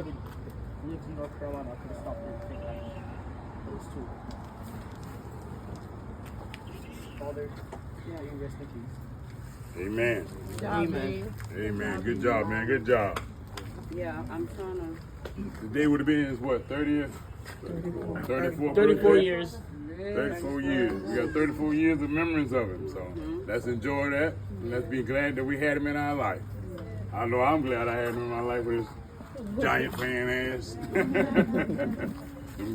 could have lived in North Carolina. I could have stopped here and think like those two. Father, yeah, you rest in peace. Amen. Amen. Amen. Good job, man. Good job. Yeah, I'm trying to. Today would have been his what, 30th? 34 34 years. 34 years. We got 34 years of memories of him. So let's enjoy that. And let's be glad that we had him in our life. I know I'm glad I had him in my life with his giant fan ass. Them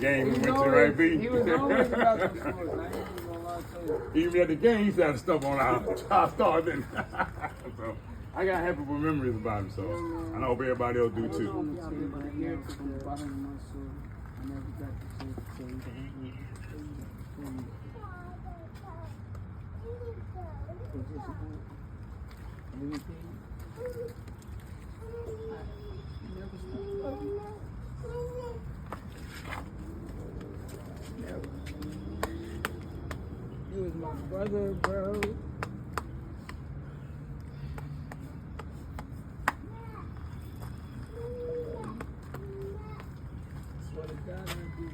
games we went to, right, B? He was always about the sports. I ain't even gonna lie to you. Even at the game, he used to have stuff on our star, didn't he? So I got happy with memories about him, so I hope everybody else do too. I never got to say you was my brother, bro. Swear to God, I do.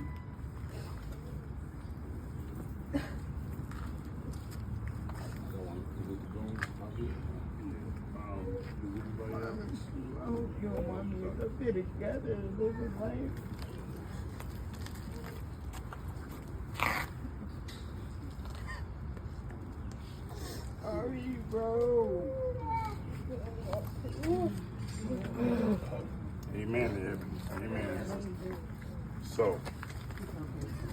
I hope you and mommy is up here together and living life. Sorry, bro. Amen, Ed. Amen. So,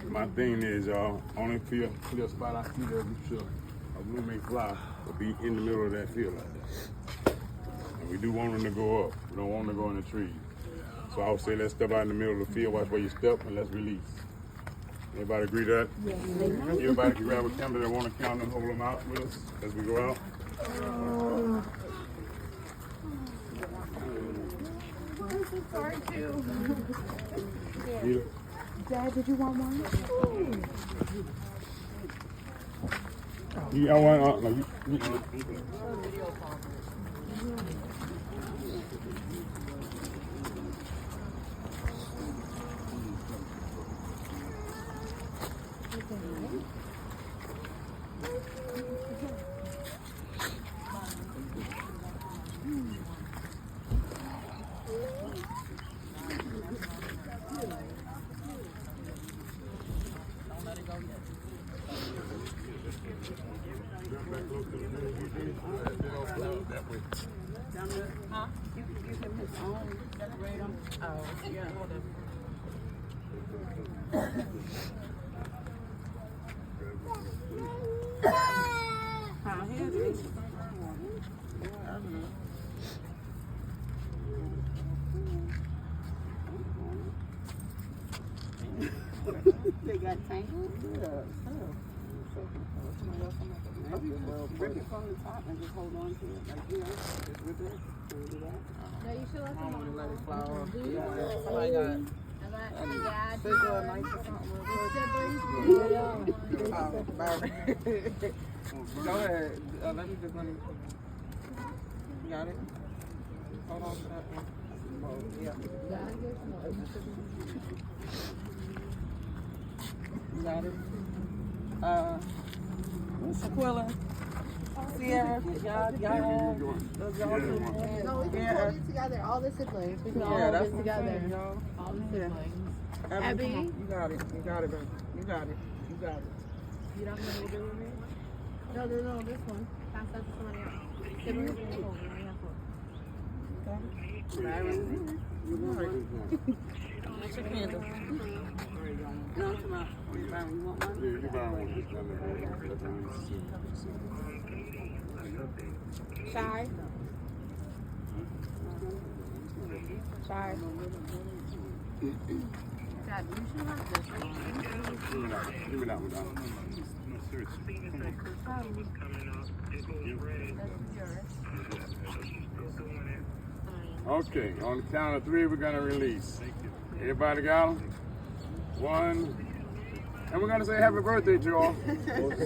my thing is, y'all, only clear spot I see that we should, a roommate fly will be in the middle of that field like that. And we do want them to go up. We don't want them to go in the trees. So I would say let's step out in the middle of the field, watch where you step, and let's release. Everybody agree to that? Yeah. Everybody can grab a camera that want to count and hold them out with us as we go out. I'm so sorry too. Yeah. Dad, did you want one? You got one? No, you. Huh? You can give him his own, decorate him. Oh, yeah, hold it. Huh, here it is. They got tangled? Yeah. Rip it from the top and just hold on to it. Like, you know, just rip it. Can you do that? No, you should let them all. Let it flower. Yeah. Somebody got Yeah, cigarette lights or something real quick. Go ahead. Let me just let me. You got it? Hold on to that one. Oh, yeah. You got it? Shaquilla. Sierra, y'all, No, we can hold it together. All the siblings. We can all hold it together. All the siblings. Abby? You got it. You got it, baby. You got it. You got it. You don't know what to do with me? No, this one. Pass that to somebody else. Siblings and hold it. What's your candle? No, come on. You want one? Yeah, you can buy one. Shy. Shy. Dad, you should have this one. Give me that one, Don. Okay, on the count of 3, we're gonna release. Everybody got them? 1, and we're gonna say happy birthday to y'all.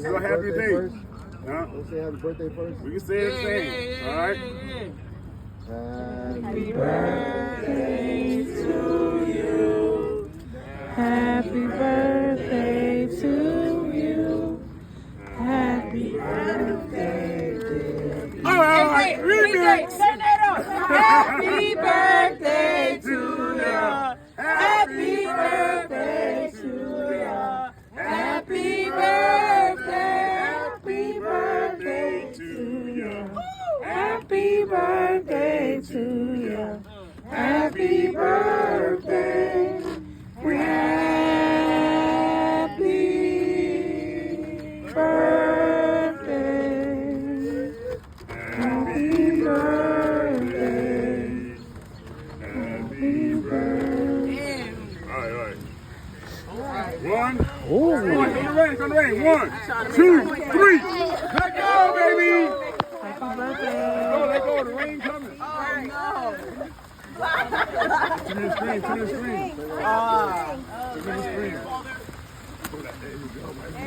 So happy day. Huh? Let's say happy birthday first. We can say it the same. All right. Happy birthday to One. Come on, come the rain. 1, 2, 3. Let go, baby. Happy birthday. Let go. The rain coming. Oh, To the screen. To the screen. There you go, baby.